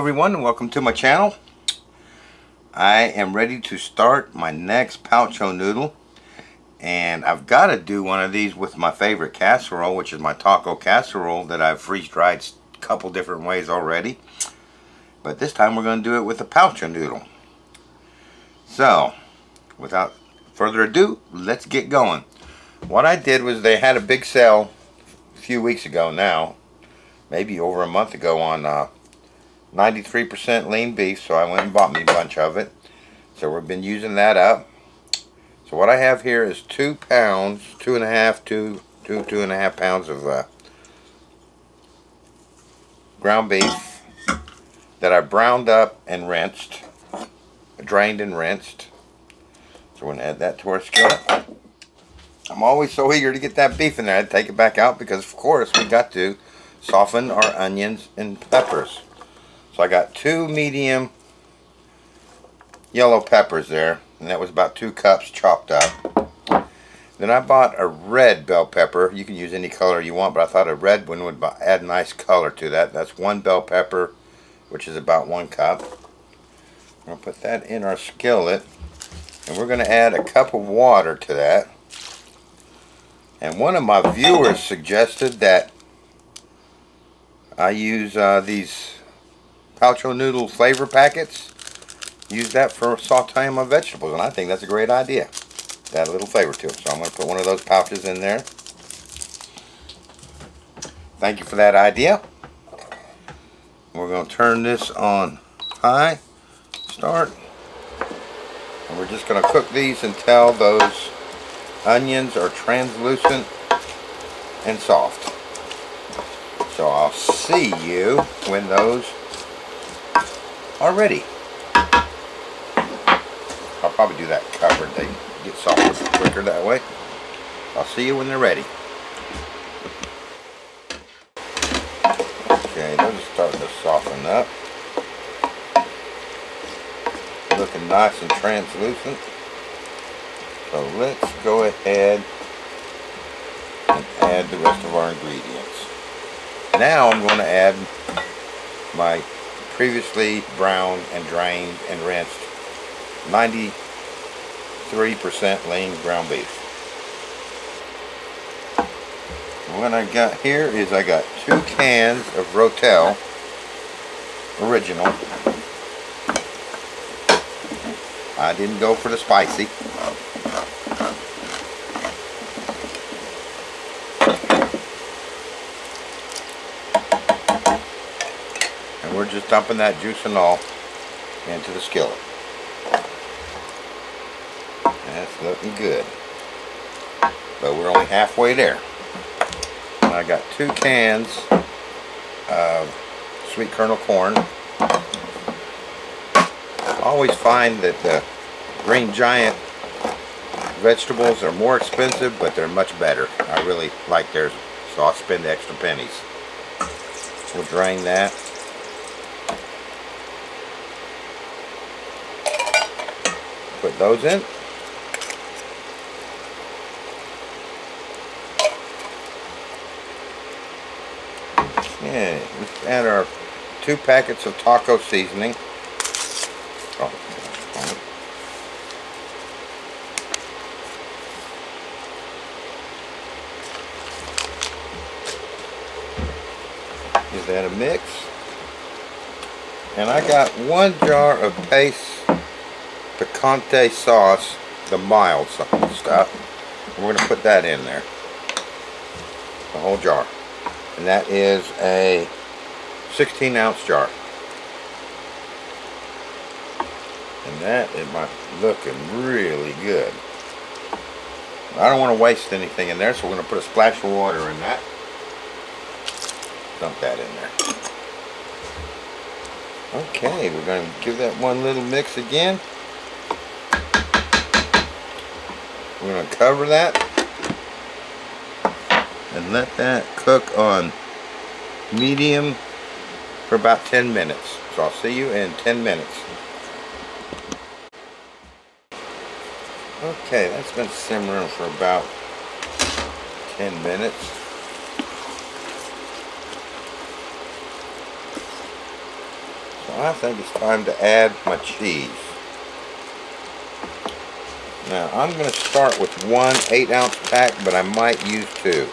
everyone, and welcome to my channel. I am ready to start my next poucho noodle, and I've got to do one of these with my favorite casserole, which is my taco casserole that I've freeze-dried a couple different ways already. But this time we're going to do it with a poucho noodle. So, without further ado, let's get going. What I did was they had a big sale a few weeks ago now, maybe over a month ago, on 93% lean beef, so I went and bought me a bunch of it. So we've been using that up. So what I have here is 2 pounds, 2.5 pounds of ground beef that I browned up and rinsed, drained and rinsed. So we're going to add that to our skillet. I'm always so eager to get that beef in there. I'd take it back out because, of course, we got to soften our onions and peppers. So I got 2 medium yellow peppers there, and that was about 2 cups chopped up. Then I bought a red bell pepper. You can use any color you want, but I thought a red one would add nice color to that. That's 1 bell pepper, which is about 1 cup. I'm going to put that in our skillet, and we're going to add a cup of water to that. And one of my viewers suggested that I use these poucho noodle flavor packets. Use that for sauteing my vegetables, and I think that's a great idea. Add a little flavor to it. So I'm going to put one of those pouches in there. Thank you for that idea. We're going to turn this on high, start, and we're just going to cook these until those onions are translucent and soft. So I'll see you when those are ready. I'll probably do that covered. They get softer quicker that way. I'll see you when they're ready. Okay, those are starting to soften up. Looking nice and translucent. So let's go ahead and add the rest of our ingredients. Now I'm going to add my previously browned and drained and rinsed 93% lean ground beef. What I got here is I got 2 cans of Rotel original. I didn't go for the spicy. And we're just dumping that juice and all into the skillet. That's looking good. But we're only halfway there. And I got 2 cans of sweet kernel corn. I always find that the Green Giant vegetables are more expensive, but they're much better. I really like theirs, so I'll spend the extra pennies. We'll drain that. Put those in. Okay, let's add our 2 packets of taco seasoning. Oh, give that a mix. And I got 1 jar of Pace picante sauce, the mild stuff. And we're going to put that in there. The whole jar. And that is a 16-ounce jar. And that is looking really good. I don't want to waste anything in there, so we're going to put a splash of water in that. Dump that in there. Okay, we're going to give that one little mix again. We're going to cover that and let that cook on medium for about 10 minutes. So I'll see you in 10 minutes. Okay, that's been simmering for about 10 minutes. So I think it's time to add my cheese. Now I'm going to start with one 8-ounce pack, but I might use two.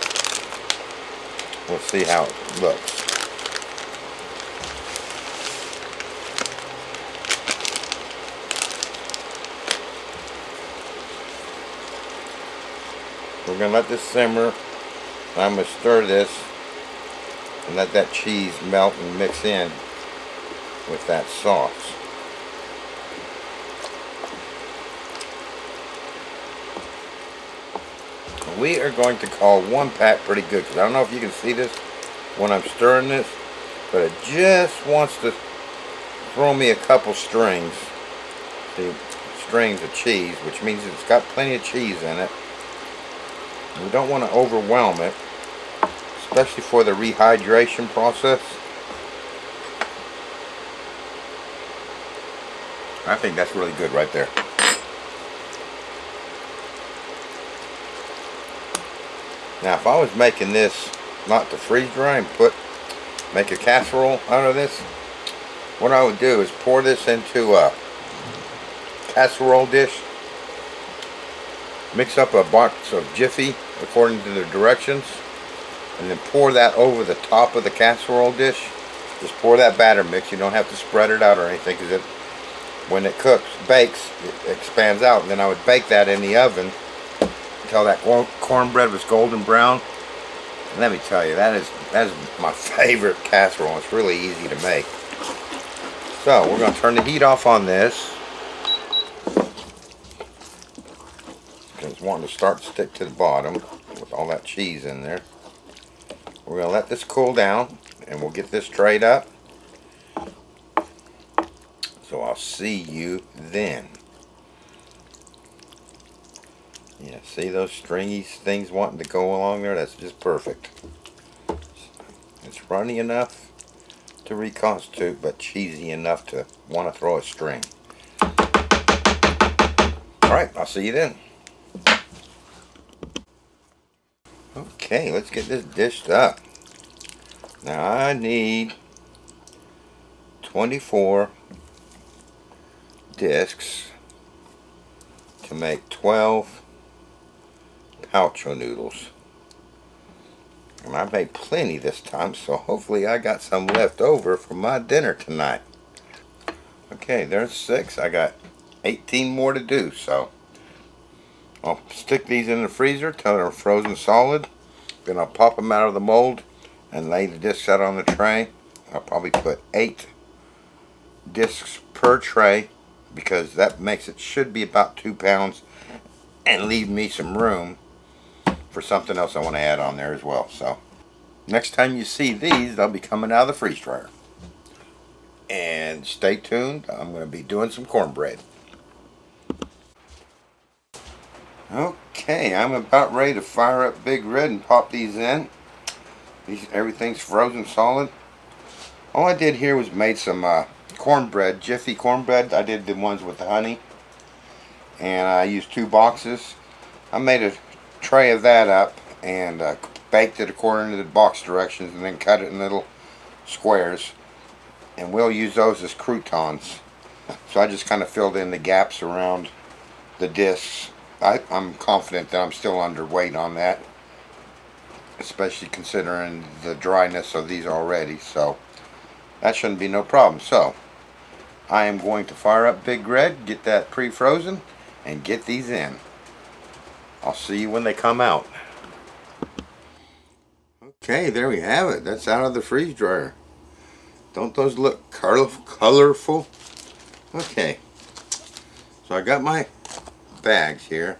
We'll see how it looks. We're going to let this simmer. I'm going to stir this and let that cheese melt and mix in with that sauce. We are going to call one pack pretty good, because I don't know if you can see this when I'm stirring this, but it just wants to throw me a couple strings. See, strings of cheese, which means it's got plenty of cheese in it. We don't want to overwhelm it, especially for the rehydration process. I think that's really good right there. Now, if I was making this not to freeze dry and make a casserole out of this, what I would do is pour this into a casserole dish, mix up a box of Jiffy according to the directions, and then pour that over the top of the casserole dish. Just pour that batter mix. You don't have to spread it out or anything, because when it bakes, it expands out. And then I would bake that in the oven until that cornbread was golden brown. And let me tell you, that is my favorite casserole. It's really easy to make. So we're going to turn the heat off on this, because it's wanting to start to stick to the bottom with all that cheese in there. We're going to let this cool down, and we'll get this trayed up. So I'll see you then. Yeah, see those stringy things wanting to go along there? That's just perfect. It's runny enough to reconstitute, but cheesy enough to want to throw a string. Alright, I'll see you then. Okay, let's get this dished up. Now I need 24 discs to make 12 Ep228 noodles. And I made plenty this time, so hopefully I got some left over for my dinner tonight. Okay, there's 6. I got 18 more to do, so I'll stick these in the freezer till they're frozen solid. Then I'll pop them out of the mold and lay the discs out on the tray. I'll probably put 8 discs per tray, because that makes it should be about 2 pounds, and leave me some room for something else I want to add on there as well. So next time you see these, they'll be coming out of the freeze dryer. And stay tuned, I'm going to be doing some cornbread. Okay, I'm about ready to fire up Big Red and pop these in. Everything's frozen solid. All I did here was made some cornbread, Jiffy cornbread. I did the ones with the honey, and I used 2 boxes. I made a tray of that up and baked it according to the box directions, and then cut it in little squares, and we'll use those as croutons. So I just kind of filled in the gaps around the discs. I'm confident that I'm still underweight on that, especially considering the dryness of these already, so that shouldn't be no problem. So I am going to fire up Big Red, get that pre-frozen, and get these in. I'll see you when they come out. Okay, there we have it. That's out of the freeze dryer. Don't those look colorful? Okay, so I got my bags here.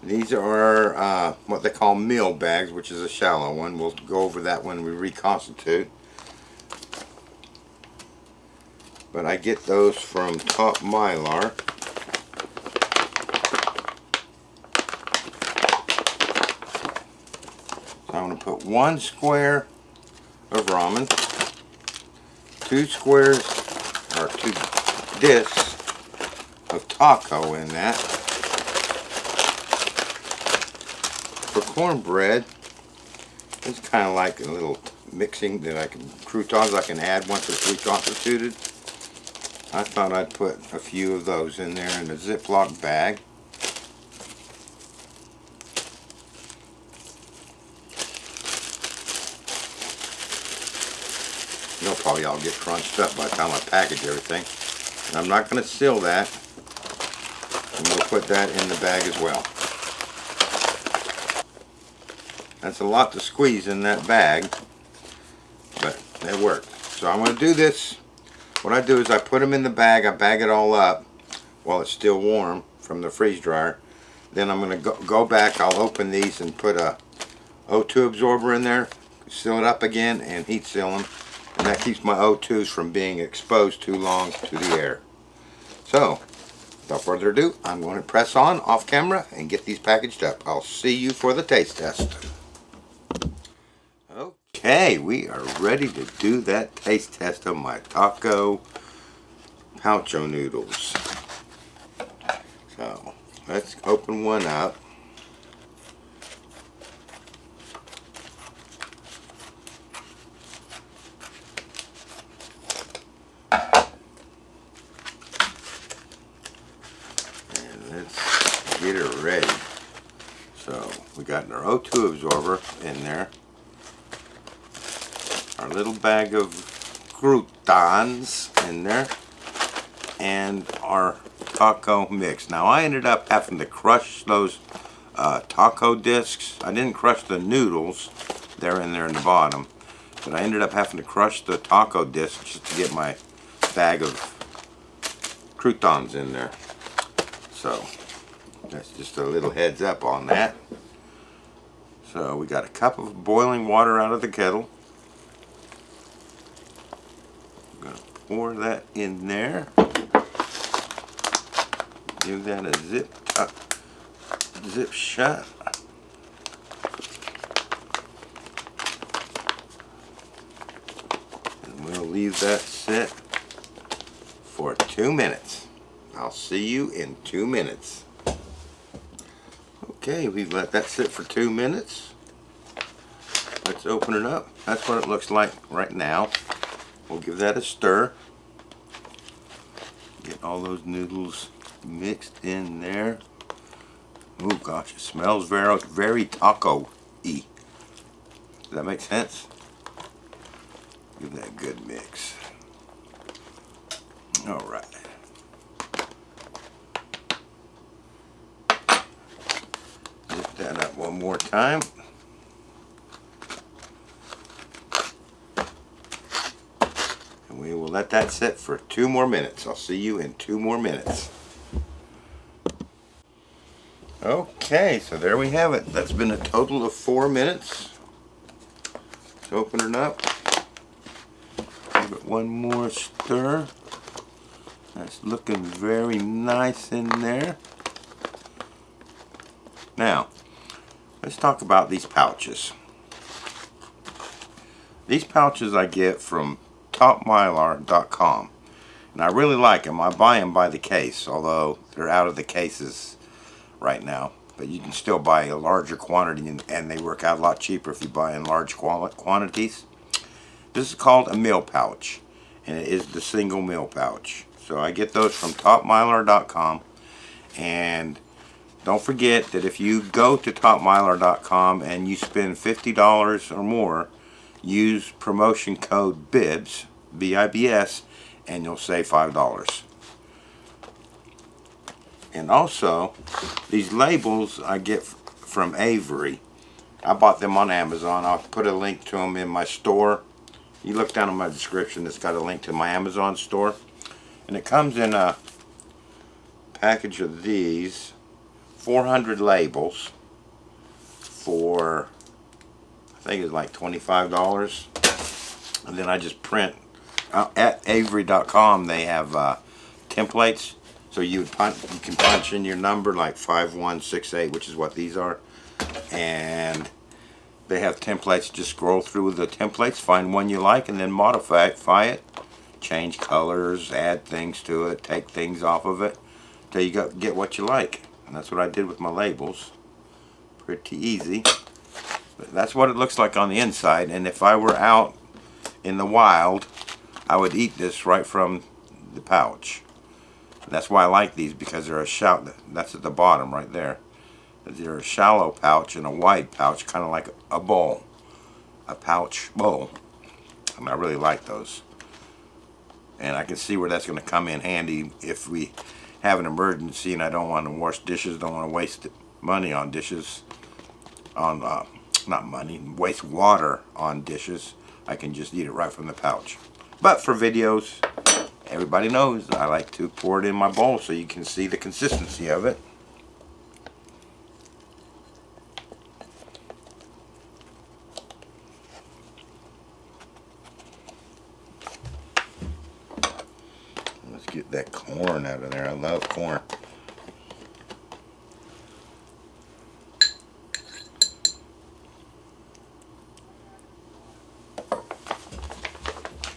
These are what they call meal bags, which is a shallow one. We'll go over that when we reconstitute. But I get those from Top Mylar. So I'm going to put 1 square of ramen, 2 squares, or 2 discs of taco in that. For cornbread, it's kind of like a little mixing that croutons I can add once it's reconstituted. I thought I'd put a few of those in there in a Ziploc bag. They'll probably all get crunched up by the time I package everything. And I'm not going to seal that. I'm going to put that in the bag as well. That's a lot to squeeze in that bag, but it worked. So I'm going to do this. What I do is I put them in the bag, I bag it all up while it's still warm from the freeze dryer. Then I'm going to go back, I'll open these and put a O2 absorber in there, seal it up again, and heat seal them. And that keeps my O2s from being exposed too long to the air. So, without further ado, I'm going to press on off camera and get these packaged up. I'll see you for the taste test. Okay, we are ready to do that taste test of my taco poucho noodles. So, let's open one up. And let's get it ready. So, we got our O2 absorber in there. Our little bag of croutons in there, and our taco mix. Now I ended up having to crush those taco discs. I didn't crush the noodles, they're in there in the bottom, but I ended up having to crush the taco discs just to get my bag of croutons in there. So that's just a little heads up on that. So we got a cup of boiling water out of the kettle. Pour that in there. Give that a zip shut. And we'll leave that sit for 2 minutes. I'll see you in 2 minutes. Okay, we've let that sit for 2 minutes. Let's open it up. That's what it looks like right now. We'll give that a stir. Get all those noodles mixed in there. Oh gosh, it smells very taco-y. Does that make sense? Give that a good mix. Alright. Lift that up one more time. We will let that sit for 2 more minutes. I'll see you in 2 more minutes. Okay, so there we have it. That's been a total of 4 minutes. Let's open it up. Give it one more stir. That's looking very nice in there. Now, let's talk about these pouches. These pouches I get from topmylar.com, and I really like them. I buy them by the case, although they're out of the cases right now, but you can still buy a larger quantity, and they work out a lot cheaper if you buy in large quantities. This is called a meal pouch, and it is the single meal pouch. So I get those from topmylar.com, and don't forget that if you go to topmylar.com and you spend $50 or more, use promotion code BIBS, B-I-B-S, and you'll save $5. And also, these labels I get from Avery. I bought them on Amazon. I'll put a link to them in my store. You look down in my description, it's got a link to my Amazon store. And it comes in a package of these, 400 labels for, I think it's like $25, and then I just print. At Avery.com they have templates, so you can punch in your number like 5168, which is what these are, and they have templates. Just scroll through the templates, find one you like, and then modify it, change colors, add things to it, take things off of it, till you get what you like. And that's what I did with my labels. Pretty easy. That's what it looks like on the inside, and if I were out in the wild, I would eat this right from the pouch. That's why I like these, because they're a shallow, that's at the bottom right there. They're a shallow pouch and a wide pouch, kind of like a bowl, a pouch bowl. And I really like those. And I can see where that's going to come in handy if we have an emergency and I don't want to wash dishes, don't want to waste money on dishes, on not money, waste water on dishes. I can just eat it right from the pouch. But for videos, everybody knows I like to pour it in my bowl so you can see the consistency of it. Let's get that corn out of there. I love corn.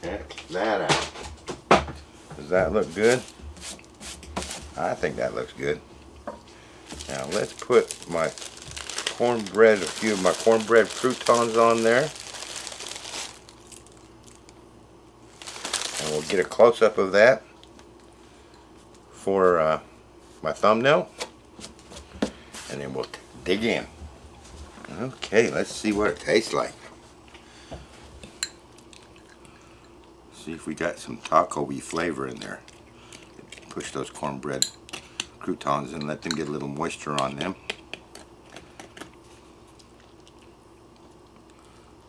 Check that out. Does that look good? I think that looks good. Now let's put my cornbread, a few of my cornbread croutons on there. And we'll get a close-up of that for my thumbnail. And then we'll dig in. Okay, let's see what it tastes like. See if we got some taco-y flavor in there. Push those cornbread croutons and let them get a little moisture on them.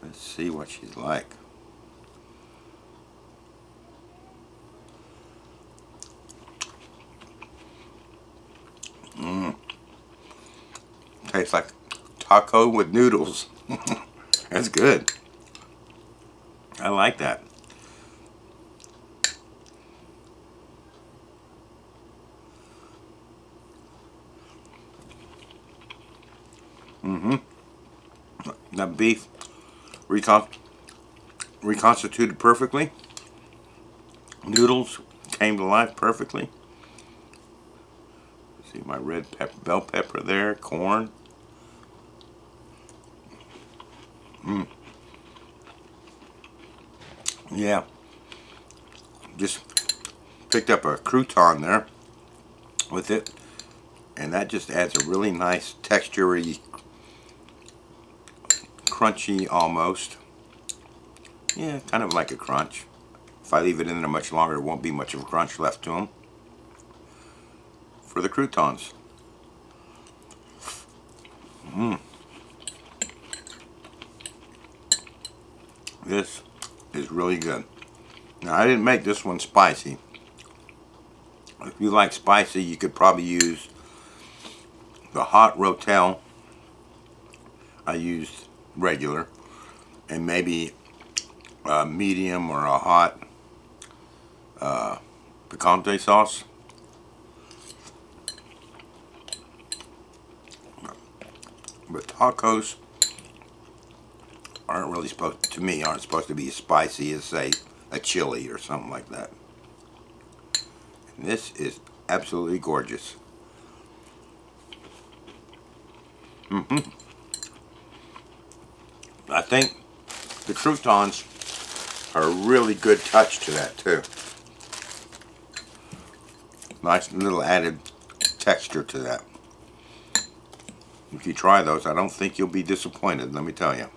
Let's see what she's like. Tastes like taco with noodles. That's good. I like that. That beef reconstituted perfectly. Noodles came to life perfectly. See my red bell pepper there, corn. Yeah. Just picked up a crouton there with it, and that just adds a really nice textury, crunchy almost. Yeah, kind of like a crunch. If I leave it in there much longer, it won't be much of a crunch left to them. For the croutons. This is really good. Now, I didn't make this one spicy. If you like spicy, you could probably use the hot Rotel. I used regular, and maybe a medium or a hot picante sauce. But tacos aren't really supposed, to me, aren't supposed to be as spicy as, say, a chili or something like that. And this is absolutely gorgeous. I think the croutons are a really good touch to that too. Nice little added texture to that. If you try those, I don't think you'll be disappointed, let me tell you.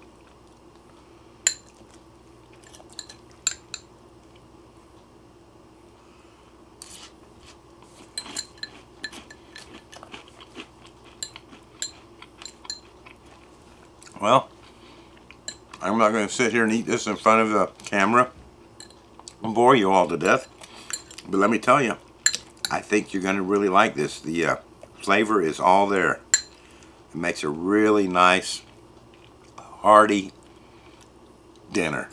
Well, I'm not going to sit here and eat this in front of the camera and bore you all to death. But let me tell you, I think you're going to really like this. The flavor is all there. It makes a really nice, hearty dinner.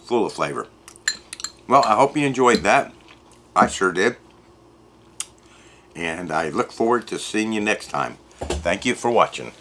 Full of flavor. Well, I hope you enjoyed that. I sure did. And I look forward to seeing you next time. Thank you for watching.